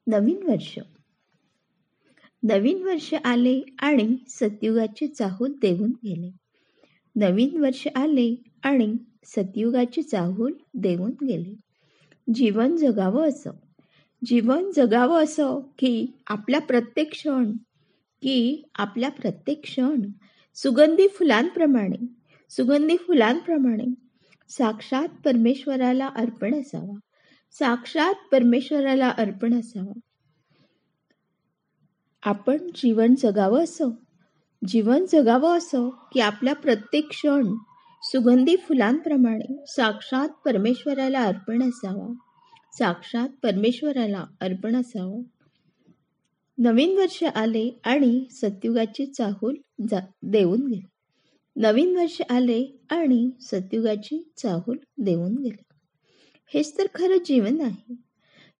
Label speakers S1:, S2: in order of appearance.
S1: नवीन वर्ष. नवीन वर्ष आले आणि सतयुगाची चाहूल देऊन गेले. नवीन वर्ष आले आणि सतयुगाची चाहूल देऊन गेले. जीवन जगावं असं, जीवन जगावं असं की आपला प्रत्येक क्षण सुगंधी फुलांप्रमाणे साक्षात परमेश्वराला अर्पण असावा. आपण जीवन जगावं असं की आपला प्रत्येक क्षण सुगंधी फुलांप्रमाणे साक्षात परमेश्वराला अर्पण असावा. नवीन वर्ष आले आणि सतयुगाची चाहूल देऊन गेले. नवीन वर्ष आले आणि सतयुगाची चाहूल देऊन गेले. हेच तर खरं जीवन आहे.